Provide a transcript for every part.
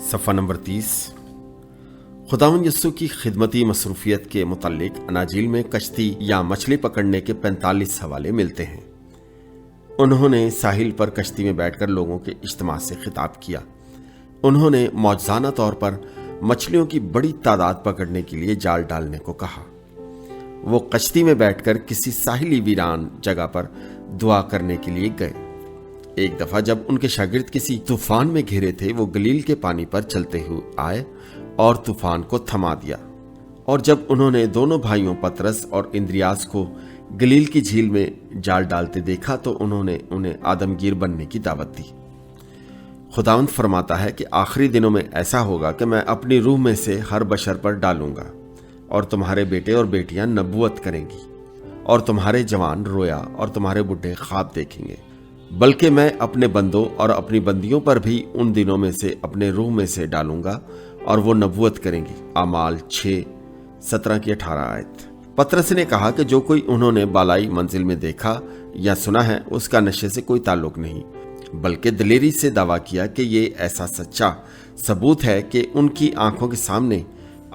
صفحہ نمبر 30۔ خداوند یسوع کی خدمتی مصروفیت کے متعلق اناجیل میں کشتی یا مچھلی پکڑنے کے 45 حوالے ملتے ہیں۔ انہوں نے ساحل پر کشتی میں بیٹھ کر لوگوں کے اجتماع سے خطاب کیا۔ انہوں نے معجزانہ طور پر مچھلیوں کی بڑی تعداد پکڑنے کے لیے جال ڈالنے کو کہا۔ وہ کشتی میں بیٹھ کر کسی ساحلی ویران جگہ پر دعا کرنے کے لیے گئے۔ ایک دفعہ جب ان کے شاگرد کسی طوفان میں گھرے تھے، وہ گلیل کے پانی پر چلتے ہوئے آئے اور طوفان کو تھما دیا۔ اور جب انہوں نے دونوں بھائیوں پطرس اور اندریاس کو گلیل کی جھیل میں جال ڈالتے دیکھا تو انہوں نے انہیں آدمگیر بننے کی دعوت دی۔ خداوند فرماتا ہے کہ آخری دنوں میں ایسا ہوگا کہ میں اپنی روح میں سے ہر بشر پر ڈالوں گا، اور تمہارے بیٹے اور بیٹیاں نبوت کریں گی، اور تمہارے جوان رویا اور تمہارے بڈھے خواب دیکھیں گے۔ بلکہ میں اپنے بندوں اور اپنی بندیوں پر بھی ان دنوں میں سے اپنے روح میں سے ڈالوں گا اور وہ نبوت کریں گی۔ اعمال 6:17-18 آیت۔ پطرس نے کہا کہ جو کوئی انہوں نے بالائی منزل میں دیکھا یا سنا ہے اس کا نشے سے کوئی تعلق نہیں، بلکہ دلیری سے دعویٰ کیا کہ یہ ایسا سچا ثبوت ہے کہ ان کی آنکھوں کے سامنے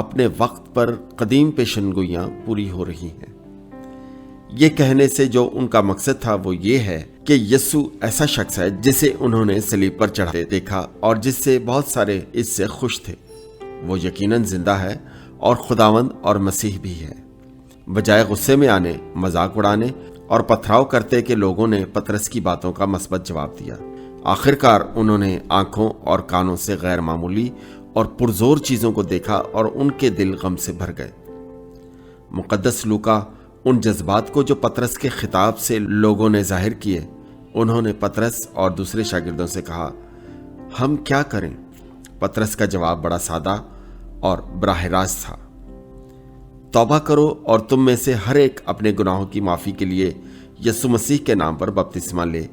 اپنے وقت پر قدیم پیشن گوئیاں پوری ہو رہی ہیں۔ یہ کہنے سے جو ان کا مقصد تھا وہ یہ ہے کہ یسوع ایسا شخص ہے جسے انہوں نے صلیب پر چڑھتے دیکھا اور جس سے بہت سارے اس سے خوش تھے۔ وہ یقیناً زندہ ہے اور خداوند اور مسیح بھی ہے۔ بجائے غصے میں آنے، مذاق اڑانے اور پتھراؤ کرتے کہ لوگوں نے پطرس کی باتوں کا مثبت جواب دیا۔ آخرکار انہوں نے آنکھوں اور کانوں سے غیر معمولی اور پرزور چیزوں کو دیکھا اور ان کے دل غم سے بھر گئے۔ مقدس لوکا ان جذبات کو جو پطرس کے خطاب سے لوگوں نے ظاہر کیے، انہوں نے پطرس اور دوسرے شاگردوں سے کہا، ہم کیا کریں؟ پطرس کا جواب بڑا سادہ اور براہ راست تھا، توبہ کرو اور تم میں سے ہر ایک اپنے گناہوں کی معافی کے لیے یسوع مسیح کے نام پر بپتسمہ لے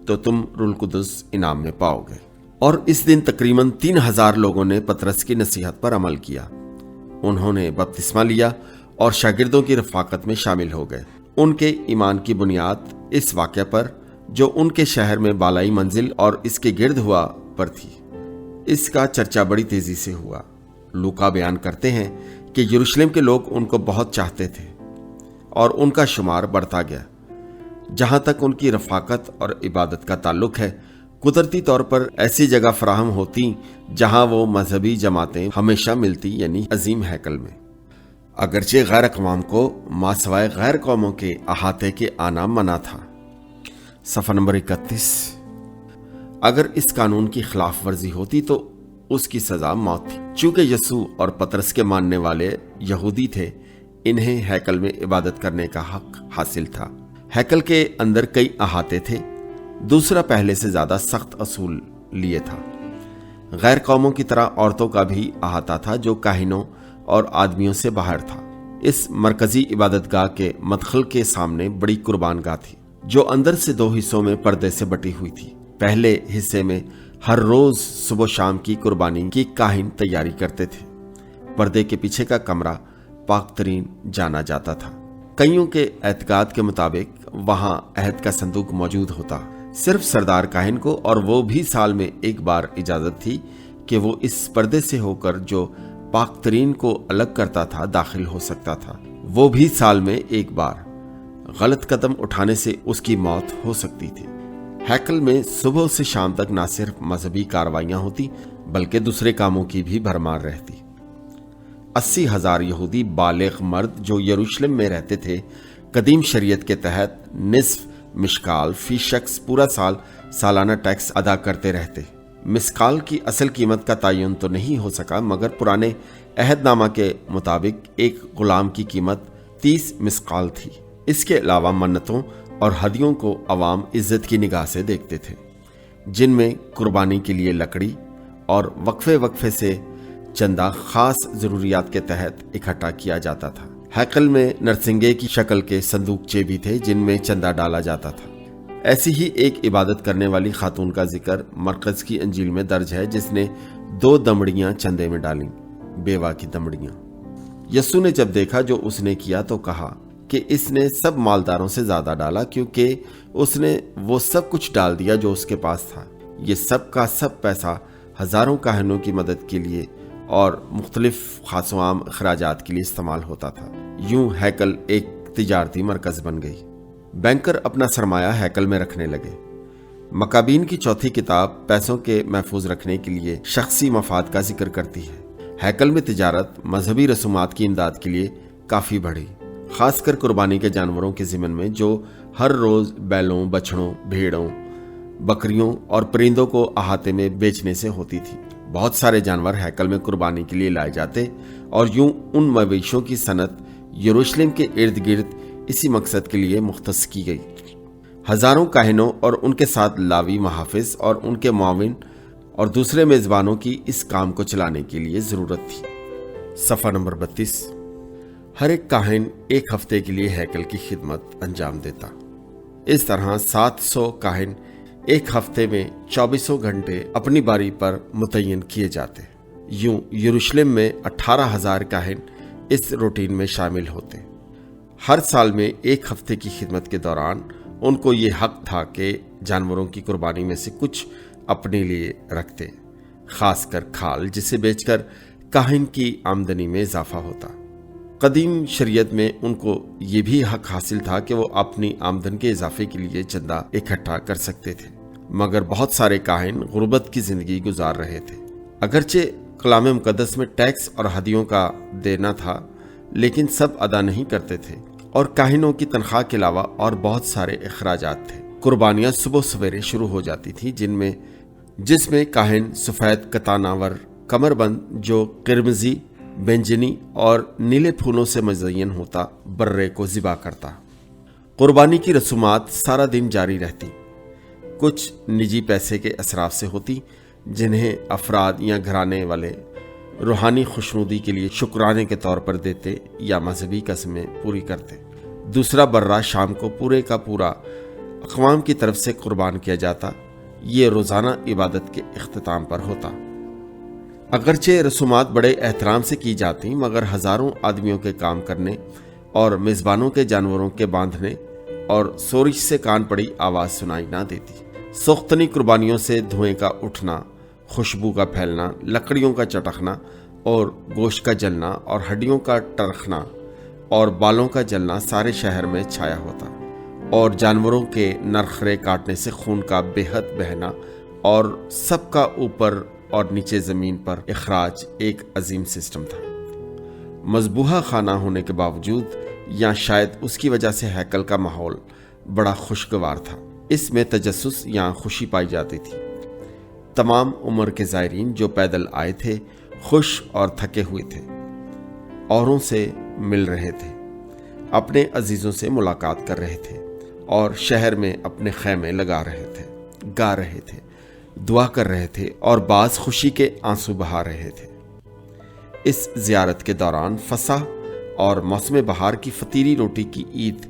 تو تم روح القدس انعام میں پاؤ گے۔ اور اس دن تقریباً 3000 لوگوں نے پطرس کی نصیحت پر عمل کیا۔ انہوں نے بپتسمہ لیا اور شاگردوں کی رفاقت میں شامل ہو گئے۔ ان کے ایمان کی بنیاد اس واقعہ پر جو ان کے شہر میں بالائی منزل اور اس کے گرد ہوا پر تھی۔ اس کا چرچا بڑی تیزی سے ہوا۔ لوکا بیان کرتے ہیں کہ یروشلم کے لوگ ان کو بہت چاہتے تھے اور ان کا شمار بڑھتا گیا۔ جہاں تک ان کی رفاقت اور عبادت کا تعلق ہے، قدرتی طور پر ایسی جگہ فراہم ہوتی جہاں وہ مذہبی جماعتیں ہمیشہ ملتی، یعنی عظیم ہیکل میں۔ اگرچہ غیر اقوام کو ما سوائے غیر قوموں کے احاطے کے آنا منع تھا۔ صفحہ نمبر 31۔ اگر اس قانون کی خلاف ورزی ہوتی تو اس کی سزا موت تھی۔ چونکہ یسوع اور پطرس کے ماننے والے یہودی تھے، انہیں ہیکل میں عبادت کرنے کا حق حاصل تھا۔ ہیکل کے اندر کئی احاطے تھے۔ دوسرا پہلے سے زیادہ سخت اصول لیے تھا۔ غیر قوموں کی طرح عورتوں کا بھی احاطہ تھا جو کاہنوں اور آدمیوں سے باہر تھا۔ اس مرکزی عبادت گاہ کے مدخل کے سامنے بڑی قربان گاہ تھی جو اندر سے 2 حصوں میں پردے سے بٹی ہوئی تھی۔ پہلے حصے میں ہر روز صبح و شام کی قربانی کی کاہن تیاری کرتے تھے۔ پردے کے پیچھے کا کمرہ پاک ترین جانا جاتا تھا۔ کئیوں کے اعتقاد کے مطابق وہاں عہد کا صندوق موجود ہوتا۔ صرف سردار کاہن کو، اور وہ بھی سال میں ایک بار، اجازت تھی کہ وہ اس پردے سے ہو کر جو پاک ترین کو الگ کرتا تھا داخل ہو سکتا تھا۔ وہ بھی سال میں ایک بار۔ غلط قدم اٹھانے سے اس کی موت ہو سکتی تھی۔ ہیکل میں صبح سے شام تک نہ صرف مذہبی کاروائیاں ہوتی بلکہ دوسرے کاموں کی بھی بھرمار رہتی۔ 80,000 یہودی بالغ مرد جو یروشلم میں رہتے تھے، قدیم شریعت کے تحت نصف مشکال فی شخص پورا سال سالانہ ٹیکس ادا کرتے رہتے۔ مسکال کی اصل قیمت کا تعین تو نہیں ہو سکا، مگر پرانے عہد نامہ کے مطابق ایک غلام کی قیمت 30 مسکال تھی۔ اس کے علاوہ منتوں اور ہدیوں کو عوام عزت کی نگاہ سے دیکھتے تھے، جن میں قربانی کے لیے لکڑی اور وقفے سے چندہ خاص ضروریات کے تحت اکٹھا کیا جاتا تھا۔ ہیکل میں نرسنگے کی شکل کے صندوقچے بھی تھے جن میں چندہ ڈالا جاتا تھا۔ ایسی ہی ایک عبادت کرنے والی خاتون کا ذکر مرقس کی انجیل میں درج ہے جس نے 2 دمڑیاں چندے میں ڈالیں، بیوہ کی دمڑیاں۔ یسوع نے جب دیکھا جو اس نے کیا تو کہا کہ اس نے سب مالداروں سے زیادہ ڈالا، کیونکہ اس نے وہ سب کچھ ڈال دیا جو اس کے پاس تھا۔ یہ سب کا سب پیسہ ہزاروں کاہنوں کی مدد کے لیے اور مختلف خاص و عام اخراجات کے لیے استعمال ہوتا تھا۔ یوں ہیکل ایک تجارتی مرکز بن گئی۔ بینکر اپنا سرمایہ ہیکل میں رکھنے لگے۔ مکابین کی چوتھی کتاب پیسوں کے محفوظ رکھنے کے لیے شخصی مفاد کا ذکر کرتی ہے۔ ہیکل میں تجارت مذہبی رسومات کی امداد کے لیے کافی بڑھی، خاص کر قربانی کے جانوروں کے ضمن میں جو ہر روز بیلوں، بچڑوں، بھیڑوں، بکریوں اور پرندوں کو احاطے میں بیچنے سے ہوتی تھی۔ بہت سارے جانور ہیکل میں قربانی کے لیے لائے جاتے اور یوں ان مویشیوں کی صنعت یروشلم کے ارد گرد اسی مقصد کے لیے مختص کی گئی۔ ہزاروں کاہنوں اور ان کے ساتھ لاوی، محافظ اور ان کے معاون اور دوسرے میزبانوں کی اس کام کو چلانے کے لیے ضرورت تھی۔ صفحہ نمبر 32۔ ہر ایک کاہن ایک ہفتے کے لیے ہیکل کی خدمت انجام دیتا۔ اس طرح 700 کاہن ایک ہفتے میں 24 گھنٹے اپنی باری پر متعین کیے جاتے۔ یوں یروشلم میں 18,000 کاہن اس روٹین میں شامل ہوتے۔ ہر سال میں ایک ہفتے کی خدمت کے دوران ان کو یہ حق تھا کہ جانوروں کی قربانی میں سے کچھ اپنے لیے رکھتے، خاص کر کھال، جسے بیچ کر کاہن کی آمدنی میں اضافہ ہوتا۔ قدیم شریعت میں ان کو یہ بھی حق حاصل تھا کہ وہ اپنی آمدن کے اضافے کے لیے چندہ اکٹھا کر سکتے تھے، مگر بہت سارے کاہن غربت کی زندگی گزار رہے تھے۔ اگرچہ کلام مقدس میں ٹیکس اور ہدیوں کا دینا تھا، لیکن سب ادا نہیں کرتے تھے، اور کاہنوں کی تنخواہ کے علاوہ اور بہت سارے اخراجات تھے۔ قربانیاں صبح سویرے شروع ہو جاتی تھیں، جس میں کاہن سفید کتاناور کمر بند جو قرمزی، بینجنی اور نیلے پھولوں سے مزین ہوتا، برے کو ذبح کرتا۔ قربانی کی رسومات سارا دن جاری رہتی۔ کچھ نجی پیسے کے اصراف سے ہوتی، جنہیں افراد یا گھرانے والے روحانی خوشنودی کے لیے شکرانے کے طور پر دیتے یا مذہبی قسمیں پوری کرتے۔ دوسرا برہ شام کو پورے کا پورا اقوام کی طرف سے قربان کیا جاتا۔ یہ روزانہ عبادت کے اختتام پر ہوتا۔ اگرچہ رسومات بڑے احترام سے کی جاتی، مگر ہزاروں آدمیوں کے کام کرنے اور میزبانوں کے جانوروں کے باندھنے اور سورج سے کان پڑی آواز سنائی نہ دیتی۔ سوختنی قربانیوں سے دھوئیں کا اٹھنا، خوشبو کا پھیلنا، لکڑیوں کا چٹکنا اور گوشت کا جلنا اور ہڈیوں کا ٹرکنا اور بالوں کا جلنا سارے شہر میں چھایا ہوتا، اور جانوروں کے نرخرے کاٹنے سے خون کا بے حد بہنا اور سب کا اوپر اور نیچے زمین پر اخراج ایک عظیم سسٹم تھا۔ مذبوحہ خانہ ہونے کے باوجود یا شاید اس کی وجہ سے ہیکل کا ماحول بڑا خوشگوار تھا۔ اس میں تجسس یا خوشی پائی جاتی تھی۔ تمام عمر کے زائرین جو پیدل آئے تھے خوش اور تھکے ہوئے تھے، اوروں سے مل رہے تھے، اپنے عزیزوں سے ملاقات کر رہے تھے اور شہر میں اپنے خیمے لگا رہے تھے، گا رہے تھے، دعا کر رہے تھے اور بعض خوشی کے آنسو بہا رہے تھے۔ اس زیارت کے دوران فصح اور موسم بہار کی فطیری روٹی کی عید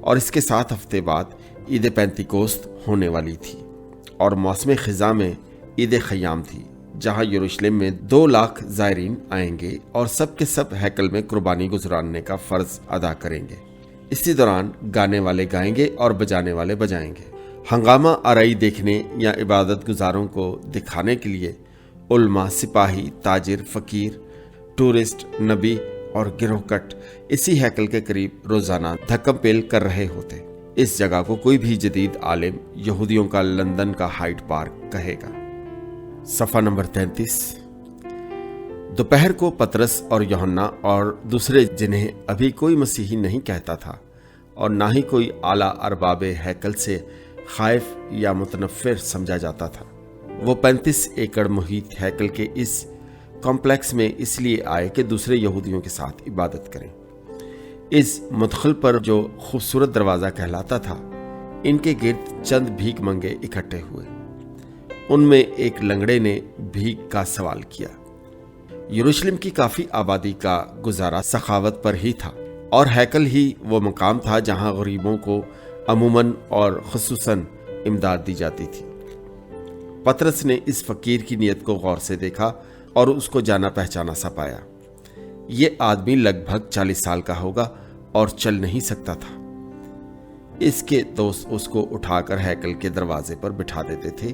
اور اس کے 7 ہفتے بعد عید پینتیکوست ہونے والی تھی، اور موسم خزاں میں عید خیام تھی، جہاں یروشلم میں 2 لاکھ زائرین آئیں گے اور سب کے سب ہیکل میں قربانی گزارنے کا فرض ادا کریں گے۔ اسی دوران گانے والے گائیں گے اور بجانے والے بجائیں گے۔ ہنگامہ آرائی دیکھنے یا عبادت گزاروں کو دکھانے کے لیے علماء، سپاہی، تاجر، فقیر، ٹورسٹ، نبی اور گروہ کٹ اسی ہیکل کے قریب روزانہ دھکم پیل کر رہے ہوتے۔ اس جگہ کو کوئی بھی جدید عالم یہودیوں کا لندن کا ہائیڈ پارک کہے گا۔ صفحہ نمبر 33۔ دوپہر کو پطرس اور یوحنا اور دوسرے، جنہیں ابھی کوئی مسیحی نہیں کہتا تھا اور نہ ہی کوئی اعلیٰ ارباب ہیکل سے خائف یا متنفر سمجھا جاتا تھا، وہ 35 ایکڑ محیط ہیکل کے اس کمپلیکس میں اس لیے آئے کہ دوسرے یہودیوں کے ساتھ عبادت کریں۔ اس مدخل پر جو خوبصورت دروازہ کہلاتا تھا، ان کے گرد چند بھیک منگے اکٹھے ہوئے۔ ان میں ایک لنگڑے نے بھیک کا سوال کیا۔ یروشلم کی کافی آبادی کا گزارا سخاوت پر ہی تھا، اور ہیکل ہی وہ مقام تھا جہاں غریبوں کو عموماً اور خصوصاً امداد دی جاتی تھی۔ پطرس نے اس فقیر کی نیت کو غور سے دیکھا اور اس کو جانا پہچانا سا پایا۔ یہ آدمی لگ بھگ 40 سال کا ہوگا اور چل نہیں سکتا تھا۔ اس کے دوست اس کو اٹھا کر ہیکل کے دروازے پر بٹھا دیتے تھے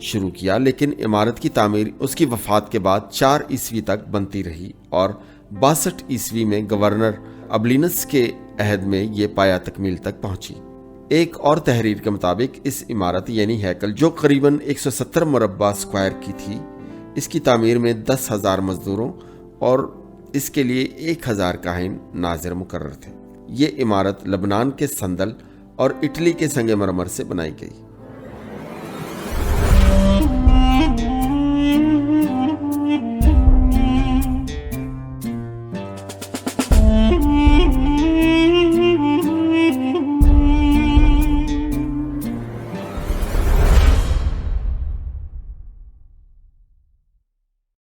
شروع کیا، لیکن عمارت کی تعمیر اس کی وفات کے بعد 4 عیسوی تک بنتی رہی اور 62 عیسوی میں گورنر ابلینس کے عہد میں یہ پایا تکمیل تک پہنچی۔ ایک اور تحریر کے مطابق اس عمارت یعنی ہیکل، جو قریباً 170 مربع اسکوائر کی تھی، اس کی تعمیر میں 10,000 مزدوروں اور اس کے لیے 1,000 کاہن ناظر مقرر تھے۔ یہ عمارت لبنان کے سندل اور اٹلی کے سنگ مرمر سے بنائی گئی۔